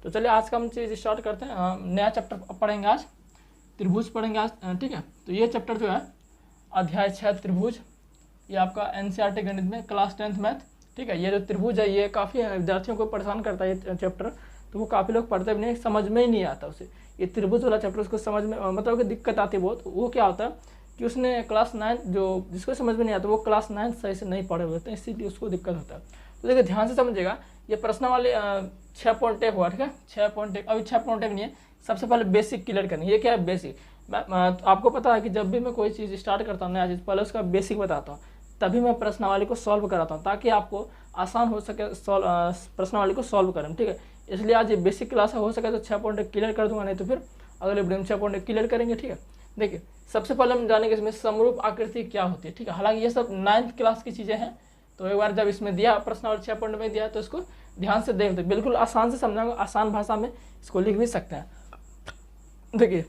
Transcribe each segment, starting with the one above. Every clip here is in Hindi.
तो चलिए आज का हम चीज़ स्टार्ट करते हैं। नया चैप्टर पढ़ेंगे आज, त्रिभुज पढ़ेंगे आज, ठीक है। तो ये चैप्टर जो है अध्याय 6 त्रिभुज, ये आपका एनसीईआरटी गणित में क्लास 10th मैथ, ठीक है। ये जो त्रिभुज है ये काफ़ी विद्यार्थियों को परेशान करता है ये चैप्टर, तो वो काफ़ी लोग पढ़ते भी नहीं, समझ में ही नहीं आता उसे। ये त्रिभुज वाला चैप्टर उसको समझ में मतलब कि दिक्कत आती है बहुत। वो क्या होता है कि उसने क्लास 9 जो जिसको समझ में नहीं आता वो क्लास 9 सही से नहीं पढ़े हुए होते हैं, इसीलिए उसको दिक्कत होता है। तो देखिए ध्यान से समझिएगा, ये प्रश्न वाले 6.1 हुआ, ठीक है। 6.1 अभी 6.1 नहीं है, सबसे पहले बेसिक क्लियर करनी है। ये क्या है बेसिक, आपको पता है कि जब भी मैं कोई चीज़ स्टार्ट करता हूँ नया चीज़, पहले उसका बेसिक बताता हूँ, तभी मैं प्रश्नावली को सॉल्व कराता हूँ, ताकि आपको आसान हो सके प्रश्नावली को सॉल्व करें, ठीक है। इसलिए आज ये बेसिक क्लास है, हो सके तो 6.1 क्लियर कर दूंगा, नहीं तो फिर अगले वीडियो में 6.1 क्लियर करेंगे, ठीक है। देखिए सबसे पहले हम जानेंगे इसमें समरूप आकृति क्या होती है, ठीक है। हालांकि ये सब 9th क्लास की चीज़ें हैं, तो एक बार जब इसमें दिया प्रश्नावली 6.1 में दिया तो इसको ध्यान से देखते, बिल्कुल आसान से समझाऊंगा, आसान भाषा में इसको लिख भी सकते हैं। देखिए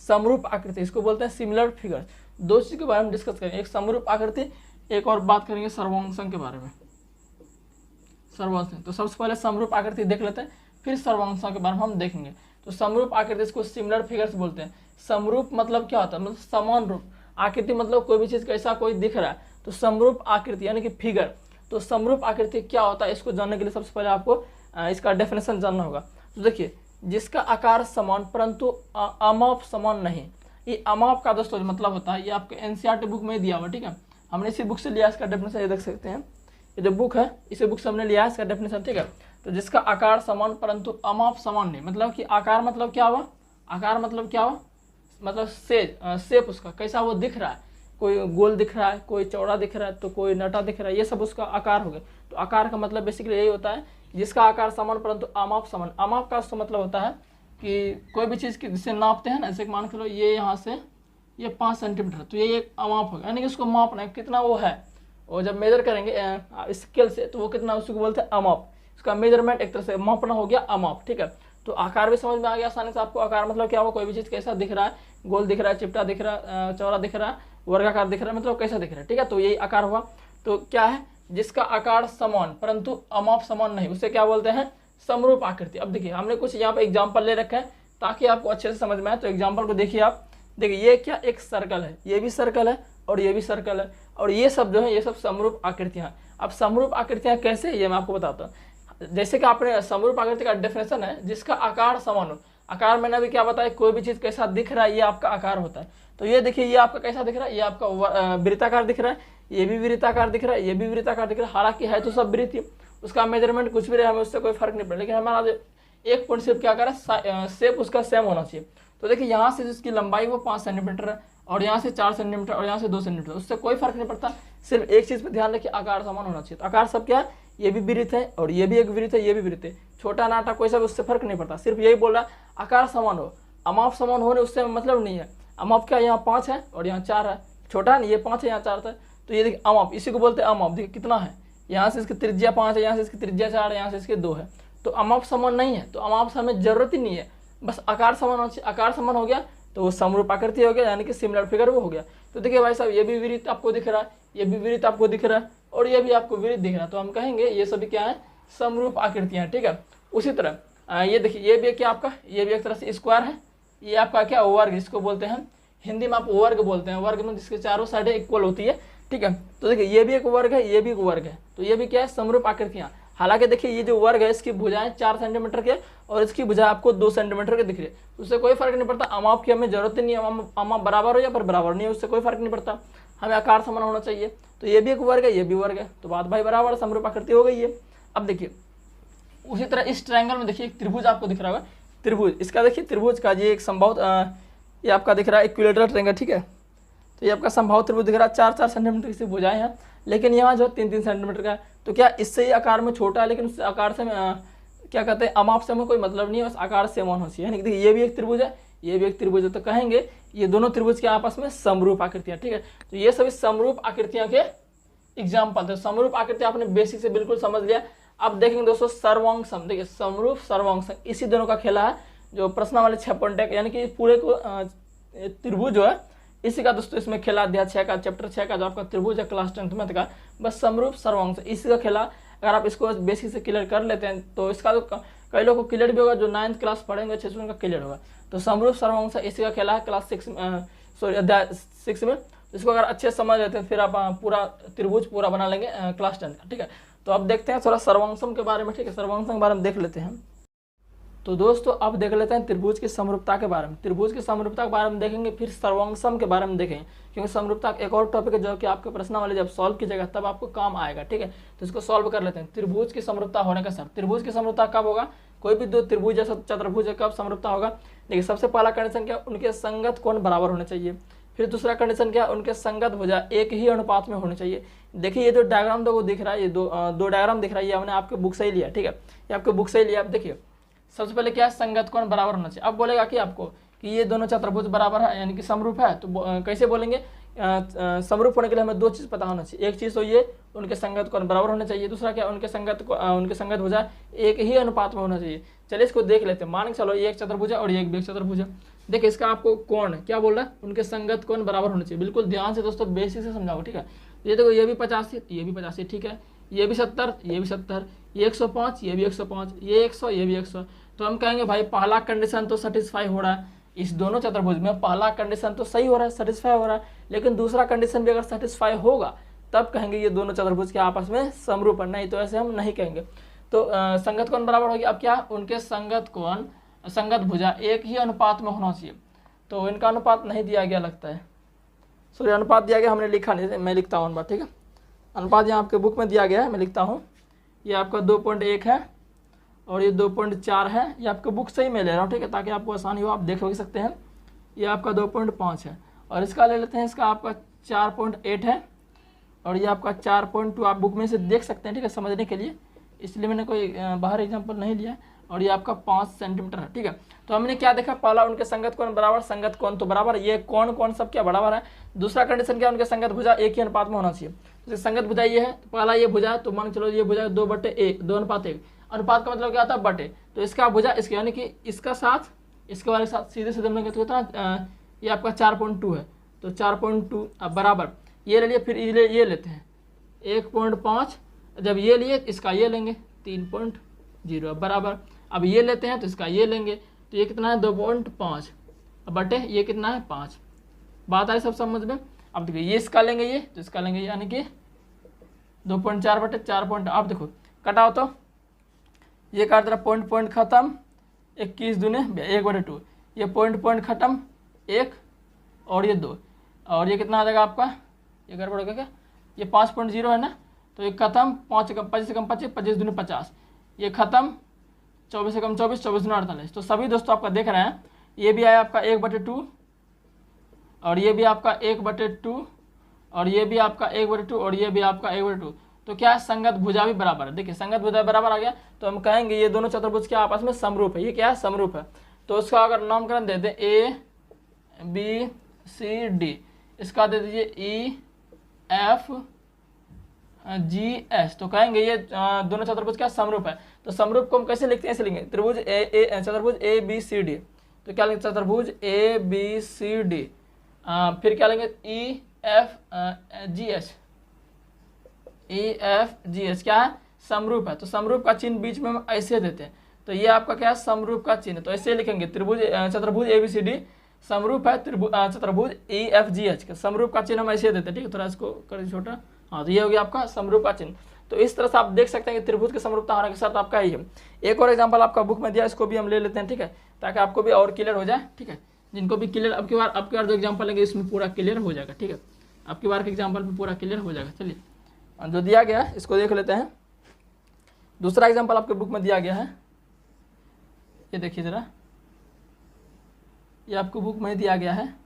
समरूप आकृति इसको बोलते हैं सिमिलर फिगर। दो चीज़ के बारे में डिस्कस करेंगे, एक समरूप आकृति, एक और बात करेंगे सर्वांशों के बारे में। सर्वांश, तो सबसे पहले समरूप आकृति देख लेते हैं, फिर सर्वांशों के बारे में हम देखेंगे। तो समरूप आकृति इसको सिमिलर फिगर्स बोलते हैं। समरूप मतलब क्या होता है, मतलब समान रूप। आकृति मतलब कोई भी चीज़ कैसा कोई दिख रहा है, तो समरूप आकृति यानी कि फिगर। तो समरूप आकृति क्या होता है, इसको जानने के लिए सबसे पहले आपको इसका डेफिनेशन जानना होगा। तो देखिए जिसका आकार समान परंतु अमाप समान नहीं, ये अमाप का दोस्तों मतलब होता है, ये आपके एनसीईआरटी बुक में दिया हुआ, ठीक है। हमने इसी बुक से लिया इसका डेफिनेशन, ये देख सकते हैं, ये जो बुक है इसी बुक से हमने लिया है इसका डेफिनेशन, ठीक है। तो जिसका आकार समान परंतु अमाप समान नहीं, मतलब कि आकार मतलब क्या हुआ, आकार मतलब क्या हुआ, मतलब शेप उसका कैसा वो दिख रहा है, कोई गोल दिख रहा है, कोई चौड़ा दिख रहा है, तो कोई नटा दिख रहा है, ये सब उसका आकार हो गया। तो आकार का मतलब बेसिकली यही होता है, जिसका आकार समान परंतु अमाप समान। अमाप का उसका मतलब होता है कि कोई भी चीज़ की जिसे नापते हैं ना, जैसे मान के लो ये यहाँ से ये 5 सेंटीमीटर, तो ये एक अमाप होगा, यानी कि उसको मापना है कितना वो है, और जब मेजर करेंगे स्केल से तो वो कितना, उसको बोलते हैं अमाप। उसका मेजरमेंट एक तरह से मापना हो गया अमाप, ठीक है। तो आकार भी समझ में आ गया आसानी से आपको। आकार मतलब क्या हुआ, कोई भी चीज़ कैसा दिख रहा है, गोल दिख रहा है, चिपटा दिख रहा है, चौड़ा दिख रहा है, वर्गाकार दिख रहा है, मतलब कैसा दिख रहा है, ठीक है। तो यही आकार हुआ। तो क्या है, जिसका आकार समान परंतु अमाप समान नहीं, उसे क्या बोलते हैं, समरूप आकृति। अब देखिए हमने कुछ यहाँ पे एग्जाम्पल ले रखे हैं ताकि आपको अच्छे से समझ में आए। तो एग्जाम्पल को देखिए आप, देखिए ये क्या, एक सर्कल है, ये भी सर्कल है और ये भी सर्कल है, और ये सब जो है ये सब समरूप आकृतियाँ। अब समरूप आकृतियाँ कैसे, ये मैं आपको बताता हूँ। जैसे कि आपने समरूप आकृति का डेफिनेशन है, जिसका आकार समान हो। आकार मैंने अभी क्या बताया, कोई भी चीज़ कैसा दिख रहा है ये आपका आकार होता है। तो ये देखिए ये आपका कैसा दिख रहा है, ये आपका वृत्ताकार दिख रहा है, ये भी वृत्ताकार दिख रहा है, ये भी वृत्ताकार दिख रहा है। हालांकि है तो सब वृत्त ही, उसका मेजरमेंट कुछ भी रहे, हमें उससे कोई फर्क नहीं पड़े, लेकिन हमारा जो एक पॉइंट सिर्फ क्या करें, शेप उसका सेम होना चाहिए। तो देखिए यहाँ से जिसकी लंबाई वो 5 सेंटीमीटर है, और यहाँ से 4 सेंटीमीटर, और यहाँ से 2 सेंटीमीटर, उससे कोई फर्क नहीं पड़ता। सिर्फ एक चीज़ पे ध्यान रखिए, आकार समान होना चाहिए। तो आकार सब क्या है, ये भी वृत्त है और ये भी एक वृत्त है, ये भी वृत्त है, छोटा नाटा कोई सब, उससे फर्क नहीं पड़ता। सिर्फ यही बोल रहा है आकार समान हो, अमाप समान होने उससे मतलब नहीं है। अमाप क्या, यहाँ 5 है और यहाँ 4 है, छोटा नहीं, ये 5 है यहाँ 4 है, तो ये देखिए अमाप, इसी को बोलते हैं अमाप। देखिए कितना है, यहाँ से इसकी त्रिज्या 5 है, यहाँ से इसकी त्रिज्या 4 है, यहाँ से इसके 2 है, तो अमाप समान नहीं है। तो अमाप से हमें जरूरत ही नहीं है, बस आकार समान होना चाहिए। आकार समान हो गया तो वो समरूप आकृति हो गया, यानी कि सिमिलर फिगर वो हो गया। तो देखिए भाई साहब ये भी वृत्त आपको दिख रहा है, ये भी वृत्त आपको दिख रहा है, और ये भी आपको वृत्त दिख रहा है, तो हम कहेंगे ये सभी क्या है, समरूप आकृतियाँ, ठीक है। उसी तरह ये देखिए ये भी क्या आपका, ये भी एक तरह से स्क्वायर है, ये आपका क्या वर्ग, इसको बोलते हैं हिंदी में आप वर्ग बोलते हैं, वर्ग में जिसके चारों साइडें इक्वल होती है, ठीक है। तो देखिए ये भी एक वर्ग है, ये भी एक वर्ग है, तो ये भी क्या है, समरूप आकृतियाँ। हालांकि देखिए ये जो वर्ग है इसकी भुजाएं 4 सेंटीमीटर के और इसकी भुजा आपको 2 सेंटीमीटर के दिख रही है, उससे कोई फर्क नहीं पड़ता। अमाप की हमें जरूरत ही नहीं है, अमाप बराबर हो या पर बराबर नहीं है, उससे कोई फर्क नहीं पड़ता, हमें आकार समान होना चाहिए। तो ये भी एक वर्ग है, ये भी वर्ग है, तो बात भाई बराबर, समरूप आकृति हो गई है। अब देखिए उसी तरह इस ट्रायंगल में देखिए एक त्रिभुज आपको दिख रहा होगा, त्रिभुज, इसका देखिए त्रिभुज का ये एक संभव ये आपका दिख रहा है इक्विलेटरल ट्रायंगल, ठीक है। तो ये आपका संभव त्रिभुज दिख रहा है, 4-4 सेंटीमीटर की भुजाएं हैं, लेकिन यहाँ जो 3-3 सेंटीमीटर का है। तो क्या इससे ये आकार में छोटा है, लेकिन उस आकार से क्या कहते हैं, अमाप से हमें कोई मतलब नहीं है, बस आकार से समान होना चाहिए। देखिए ये भी एक त्रिभुज है, ये भी एक त्रिभुज है, तो कहेंगे ये दोनों त्रिभुज के आपस में समरूप आकृतियाँ, ठीक है। तो ये सभी समरूप आकृतियाँ के एग्जाम्पल थे। समरूप आकृति आपने बेसिक से बिल्कुल समझ लिया। अब देखेंगे दोस्तों सर्वांशम, देखिए समरूप सर्वांशम, इसी दोनों का खेला है जो प्रश्न वाले 6.1, यानी कि पूरे को त्रिभुज जो है इसी का दोस्तों इसमें खेला अध्याय 6 का, चैप्टर 6 का जो आपका त्रिभुज है क्लास 10th मैथ का, बस समरूप सर्वांश इसी का खेला। अगर आप इसको बेसिक से क्लियर कर लेते हैं तो इसका जो कई लोगों को क्लियर भी होगा, जो 9th क्लास पढ़ेंगे अच्छे से उनका क्लियर होगा। तो समरूप सर्ववंश इसी का खेला है क्लास 6 सॉरी अध्याय 6 में। इसको अगर अच्छे से समझ लेते हैं फिर आप पूरा त्रिभुज पूरा बना लेंगे क्लास 10 का, ठीक है। तो अब देखते हैं थोड़ा सर्ववंशम के बारे में, ठीक है, सर्ववंशम के बारे में देख लेते हैं। तो दोस्तों अब देख लेते हैं त्रिभुज की समरूपता के बारे में। त्रिभुज की समरूपता के बारे में देखेंगे, फिर सर्ववंशम के बारे में देखेंगे, क्योंकि समरूपता एक और टॉपिक है जो कि आपके प्रश्नावली जब सॉल्व कीजिएगा तब आपको काम आएगा, ठीक है। तो इसको सॉल्व कर लेते हैं। त्रिभुज की समरूपता होने का शर्त। त्रिभुज की समरूपता कब होगा? कोई भी दो त्रिभुज या चतुर्भुज कब समरूपता होगा? देखिए सबसे पहला कंडीशन क्या, उनके संगत कोण बराबर होने चाहिए। फिर दूसरा कंडीशन क्या, उनके संगत भुजा एक ही अनुपात में होने चाहिए। देखिए ये जो डायग्राम दो दिख रहा है, ये दो डायग्राम दिख रहा है, ये हमने आपके बुक से ही लिया, ठीक है, ये आपके बुक से ही लिया। आप देखिए सबसे पहले क्या है, संगत कोण बराबर होना चाहिए। अब बोलेगा कि आपको कि ये दोनों चतुर्भुज बराबर है यानी कि समरूप है, तो कैसे बोलेंगे? समरूप होने के लिए हमें दो चीज़ पता होना चाहिए। एक चीज़ तो ये उनके संगत कोण बराबर होने चाहिए, दूसरा क्या, उनके संगत भुजा एक ही अनुपात में होना चाहिए। चलिए इसको देख लेते हैं। मान के चलो ये एक चतुर्भुज है और ये एक भी एक चतुर्भुज है। देखिए इसका आपको कोण क्या बोल रहा है, उनके संगत कोण बराबर होने चाहिए। बिल्कुल ध्यान से दोस्तों बेसिक से समझाओ, ठीक है। ये देखो ये भी 85, ये भी 85, ठीक है, ये भी 70, ये भी 70, ये 105, ये भी 105, ये 100, ये भी 100। तो हम कहेंगे भाई पहला कंडीशन तो सेटिस्फाई हो रहा है, इस दोनों चतुर्भुज में पहला कंडीशन तो सही हो रहा है, सेटिस्फाई हो रहा है, लेकिन दूसरा कंडीशन भी अगर सेटिस्फाई होगा तब कहेंगे ये दोनों चतुर्भुज के आपस में समरूप है, नहीं तो ऐसे हम नहीं कहेंगे। तो संगत कोण बराबर होगी। अब क्या, उनके संगत कोण संगत भुजा एक ही अनुपात में होना चाहिए। तो इनका अनुपात नहीं दिया गया लगता है, सॉरी अनुपात दिया गया, हमने लिखा नहीं, मैं लिखता हूँ अनुपात, ठीक है। अनुपात यहाँ आपके बुक में दिया गया है, मैं लिखता हूँ। ये आपका 2.1 है और ये 2.4 है, ये आपके बुक से ही मैं ले रहा हूँ, ठीक है, ताकि आपको आसानी हो, आप देख भी सकते हैं। ये आपका 2.5 है और इसका ले लेते हैं, इसका आपका 4.8 है और ये आपका 4.2 आप बुक में से देख सकते हैं, ठीक है, समझने के लिए, इसलिए मैंने कोई बाहर एग्जाम्पल नहीं लिया। और ये आपका 5 सेंटीमीटर है, ठीक है। तो हमने क्या देखा, पहला उनके संगत कोण बराबर, संगत कोण तो बराबर, ये कोण सब क्या बराबर है। दूसरा कंडीशन क्या, उनके संगत भुजा एक ही अनुपात में होना चाहिए। तो संगत भुजा ये है, पहला ये भुजा, तो मान चलो ये भुजा 2/1, 2:1, अनुपात का मतलब क्या आता है, बटे। तो इसका भुजा इसके यानी कि इसका साथ इसके वाले साथ सीधे सीधे हम लोग कितना, ये आपका 4.2 है, तो 4.2 अब बराबर ये ले लिए, फिर ये लेते हैं 1.5, जब ये लिए इसका ये लेंगे 3.0 बराबर। अब ये लेते हैं तो इसका ये लेंगे, तो ये कितना है 2.5, अब बटे ये कितना है 5। बात आई सब समझ में। अब देखिए ये इसका लेंगे, ये तो इसका लेंगे, यानी कि 2.4 बटे 4. अब देखो कटाओ तो ये काट रहा, पॉइंट खत्म, 21 दूने 1/2, ये पॉइंट खत्म 1 और ये 2, और ये कितना आ जाएगा आपका, ये गड़बड़ हो गया क्या, ये 5.0 है ना, तो ये खत्म 5 से कम 25, 25 दूने 50, ये खत्म 24 से कम 24, 24 दूने 48। तो सभी दोस्तों आपका देख रहे हैं, ये भी आया आपका 1/2 और ये भी आपका 1/2 और ये भी आपका 1/2 और ये भी आपका 1/2। तो क्या है, संगत भुजा भी बराबर है। देखिए संगत भुजा बराबर आ गया, तो हम कहेंगे ये दोनों चतुर्भुज के आपस में समरूप है। ये क्या है, समरूप है। तो उसका अगर नामकरण दे दें ABCD, इसका दे दीजिए EFGH, तो कहेंगे ये दोनों चतुर्भुज क्या समरूप है। तो समरूप को हम कैसे लिखते हैं, ऐसे लिखेंगे त्रिभुज चतुर्भुज ABCD। तो क्या लेंगे, चतुर्भुज ABCD, फिर क्या लेंगे EFGH क्या है, समरूप है। तो समरूप का चिन्ह बीच में हम ऐसे देते हैं, तो ये आपका क्या है, समरूप का चिन्ह, तो ऐसे लिखेंगे त्रिभुज चतुर्भुज ABCD समरूप है, चतुर्भुज EFGH का समरूप का चिन्ह हम ऐसे देते हैं, ठीक है। थोड़ा इसको कर छोटा, हाँ, तो ये हो गया आपका समरूप का चिन्ह। तो इस तरह से आप देख सकते हैं कि त्रिभुज की समरूपता होने के साथ आपका ही है। एक और एग्जांपल आपका बुक में दिया, इसको भी हम ले लेते हैं, ठीक है, ताकि आपको भी और क्लियर हो जाए, ठीक है। जिनको भी क्लियर, अब की बार जो एग्जांपल लेंगे इसमें पूरा क्लियर हो जाएगा, ठीक है, अब की बार के एग्जांपल में पूरा क्लियर हो जाएगा। चलिए जो दिया गया है इसको देख लेते हैं। दूसरा एग्जांपल आपके बुक में दिया गया है, ये देखिए जरा, ये आपको बुक में दिया गया है।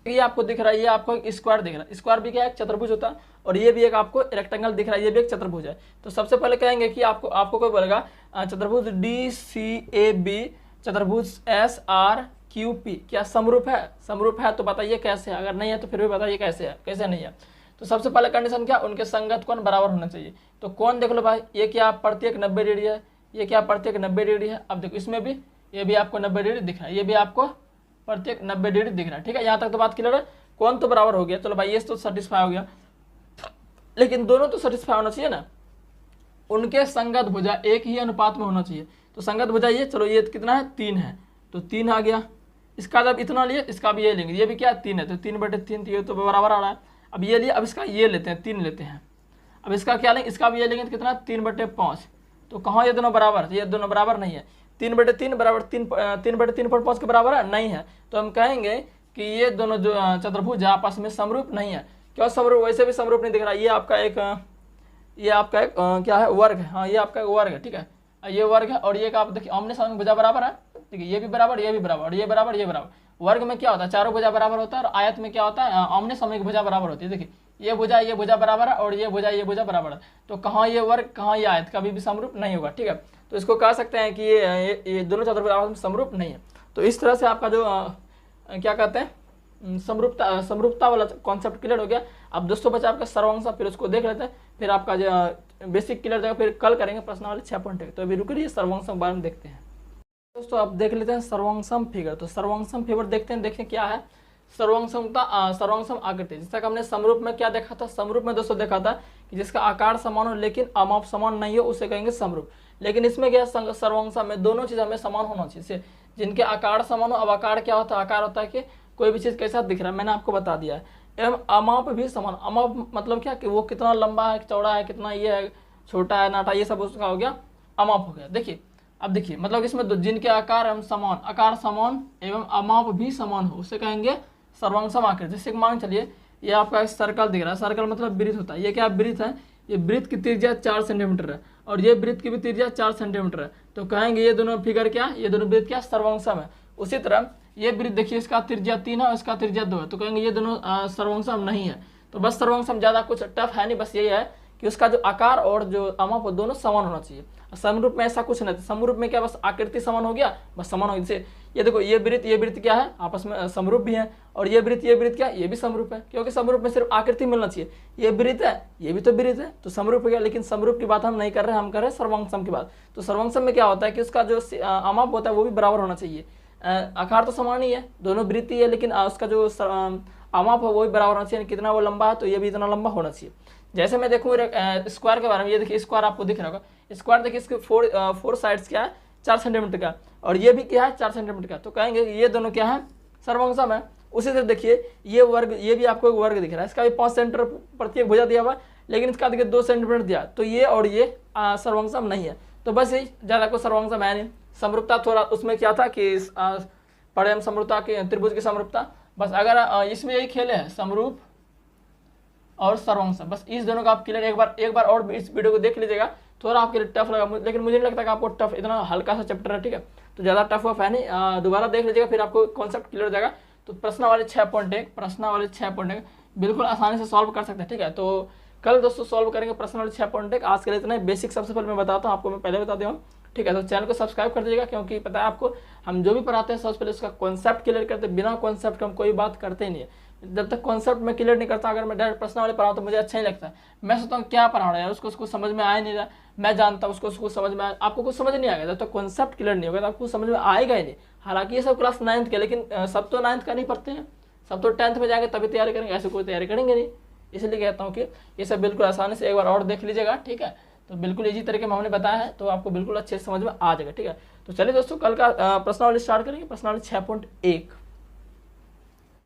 ये आपको दिख रहा है, ये आपको एक स्क्वायर दिख रहा है, स्क्वायर भी क्या है, चतुर्भुज होता है, और ये भी एक आपको रेक्टेंगल दिख रहा है, ये भी एक चतुर्भुज है। तो सबसे पहले कहेंगे कि आपको कोई बोलेगा चतुर्भुज DCAB चतुर्भुज SRQP क्या समरूप है, समरूप है तो बताइए कैसे है, अगर नहीं है तो फिर भी बताइए कैसे है, कैसे नहीं है। तो सबसे पहले कंडीशन क्या, उनके संगत कोण बराबर होना चाहिए। तो कोण देख लो भाई, ये क्या प्रत्येक 90 डिग्री है, ये क्या प्रत्येक 90 डिग्री है। अब देखो इसमें भी ये भी आपको 90 डिग्री दिख रहा है, ये भी आपको प्रत्येक 90 डिग्री दिख रहा है, ठीक है। यहाँ तक तो बात क्लियर है, कोण तो बराबर हो गया, चलो भाई ये तो सेटिस्फाई हो गया, लेकिन दोनों तो सेटिस्फाई होना चाहिए ना। उनके संगत भुजा एक ही अनुपात में होना चाहिए। तो संगत भुजा ये, चलो ये कितना है 3 है, तो 3 आ गया। इसका जब इतना लिए, इसका भी ये लेंगे, ये भी क्या 3 है, तो 3/3, ये तो बराबर आ रहा है। अब ये लिए, अब इसका ये लेते हैं, 3 लेते हैं। अब इसका क्या लेंगे, इसका भी ये लेंगे, तो कितना 3/5। तो कहाँ ये दोनों बराबर, ये दोनों बराबर नहीं है। 3/3 बराबर 3/3/5 के बराबर है, नहीं है। तो हम कहेंगे कि ये दोनों जो चतुर्भुज आपस में समरूप नहीं है। क्यों समरूप, वैसे भी समरूप नहीं दिख रहा। ये आपका एक क्या है, वर्ग है। हाँ, ये आपका एक वर्ग है, ठीक है, ये वर्ग है। और ये आप देखिए आमने सामने भुजा बराबर है, ठीक है, ये भी बराबर, ये भी बराबर, ये बराबर, ये बराबर। वर्ग में क्या होता है, चारों भुजा बराबर होता है, और आयत में क्या होता है, आमने सामने की भुजा बराबर होती है। देखिए ये भुजा बराबर है, और ये भुजा बराबर है। तो कहाँ ये वर्ग, कहाँ ये आयत, कभी भी समरूप नहीं होगा, ठीक है। तो इसको कह सकते हैं कि ये दोनों चतुर्भुज आपस में समरूप नहीं है। तो इस तरह से आपका जो क्या कहते हैं, समरूपता वाला कॉन्सेप्ट क्लियर हो गया। अब दोस्तों बचा आपका सर्वांश, फिर उसको देख लेते हैं, फिर आपका जो बेसिक क्लियर जाएगा, फिर कल करेंगे प्रश्नावली 6.1। तो अभी रुक रही है, सर्वांश के बारे में देखते हैं दोस्तों। अब देख लेते हैं सर्वांशम फिगर। तो सर्वांशम फिगर देखते हैं, देखें क्या है सर्वांशम आकृति। जैसा कि हमने समरूप में क्या देखा था, समरूप में दोस्तों देखा था कि जिसका आकार समान हो लेकिन अमाप समान नहीं हो, उसे कहेंगे समरूप। लेकिन इसमें क्या सर्वांशम में दोनों चीज हमें समान होना चाहिए, जिनके आकार समान हो। अब आकार क्या होता है, आकार होता है कि कोई भी चीज कैसा दिख रहा है, मैंने आपको बता दिया है। एवं अमाप भी समान। अमाप मतलब क्या कि वो कितना लंबा है, चौड़ा है, कितना ये है, छोटा है, नाटा, ये सब उसका हो गया अमाप हो गया। देखिए अब देखिए, मतलब इसमें जिनके आकार एवं समान, आकार समान एवं अमाप भी समान हो, उसे कहेंगे सर्वांशम आकृति। जैसे मान चलिए ये आपका सर्कल दिख रहा है, सर्कल मतलब वृत्त होता है। ये क्या वृत्त है, ये वृत्त की त्रिज्या 4 सेंटीमीटर है, और ये वृत्त की भी त्रिज्या 4 सेंटीमीटर है। तो कहेंगे ये दोनों फिगर क्या, ये दोनों वृत्त क्या सर्वांशम है। उसी तरह ये वृत्त देखिए, इसका त्रिज्या 3 है और इसका त्रिज्या 2 है, तो कहेंगे ये दोनों सर्वांशम नहीं है। तो बस सर्वांशम ज़्यादा कुछ टफ है नहीं, बस यही है कि उसका जो आकार और जो अमाप दोनों समान होना चाहिए। समरूप में ऐसा कुछ नहीं, समरूप में क्या बस आकृति समान हो गया, बस समान हो गया। जैसे ये देखो, ये वृत्त क्या है, आपस में समरूप भी है, और ये वृत्त क्या, ये भी समरूप है, क्योंकि समरूप में सिर्फ आकृति मिलना चाहिए। ये वृत्त है, ये भी तो वृत्त है, तो समरूप हो गया। लेकिन समरूप की बात हम नहीं कर रहे, हम कर रहे हैं सर्वांशम की बात। तो सर्वांशम में क्या होता है कि उसका जो अमाप होता है वो भी बराबर होना चाहिए। आकार तो समान ही है, दोनों वृत्त ही है, लेकिन उसका जो अमाप है वो भी बराबर होना चाहिए। कितना वो लंबा है, तो ये भी इतना लंबा होना चाहिए। जैसे मैं देखूँ स्क्वायर के बारे में, ये देखिए स्क्वायर आपको दिख रहा होगा, स्क्वायर देखिए इसके 4 साइड्स क्या है, 4 सेंटीमीटर का, और ये भी क्या है 4 सेंटीमीटर का। तो कहेंगे ये दोनों क्या है, सर्वांशम है। उसी तरह देखिए ये वर्ग, ये भी आपको एक वर्ग दिख रहा है, इसका भी 5 सेंटीमीटर प्रत्येक भुजा दिया हुआ है, लेकिन इसका देखिए 2 सेंटीमीटर दिया। तो ये और ये सर्वांशम नहीं है। तो बस यही, ज़्यादा कोई सर्वांशम है नहीं। समरूपता थोड़ा उसमें क्या था कि पढ़े हम समरूपता की, त्रिभुज की समरूपता। बस अगर इसमें यही खेले हैं, समरूप और सर्वांशम, बस इस दोनों का आप क्लियर एक बार और इस वीडियो को देख लीजिएगा। थोड़ा आपके लिए टफ लगा, लेकिन मुझे नहीं लगता कि आपको टफ, इतना हल्का सा चैप्टर है, ठीक है। तो ज़्यादा टफ है नहीं, दोबारा देख लीजिएगा, फिर आपको कॉन्सेप्ट क्लियर हो जाएगा। तो प्रश्नावली 6.1 बिल्कुल आसानी से सॉल्व कर सकते हैं, ठीक है। तो कल दोस्तों सॉल्व करेंगे प्रश्नावली 6.1। आज के लिए इतना बेसिक सबसे पहले मैं बताता हूँ आपको, मैं पहले बता दूँ, ठीक है। तो चैनल को सब्सक्राइब कर दीजिएगा, क्योंकि पता है आपको हम जो भी पढ़ाते हैं सबसे पहले उसका कॉन्सेप्ट क्लियर करते हैं। बिना कॉन्सेप्ट हम कोई बात करते ही नहीं है। जब तक कॉन्सेप्ट में क्लियर नहीं करता, अगर मैं डायरेक्ट प्रश्नावली पढ़ाऊँ तो मुझे अच्छा नहीं लगता है। मैं सोचता हूँ क्या पढ़ा रहा है, उसको समझ में आ नहीं रहा। मैं जानता हूँ उसको समझ में आपको कुछ समझ नहीं आएगा। जब तक कॉन्सेप्ट क्लियर नहीं होगा तो आपको समझ में आएगा ही नहीं। हालांकि ये सब क्लास 9th के, लेकिन सब तो 9th का नहीं पढ़ते हैं, सब तो 10th में जाएंगे तभी तैयारी करेंगे, ऐसे कोई तैयारी करेंगे नहीं। इसलिए कहता हूँ कि ये सब बिल्कुल आसानी से एक बार और देख लीजिएगा, ठीक है। तो बिल्कुल इसी तरीके में हमने बताया है, तो आपको बिल्कुल अच्छे से समझ में आ जाएगा, ठीक है। तो चलिए दोस्तों, कल का प्रश्नावली स्टार्ट करेंगे, प्रश्नावली 6.1।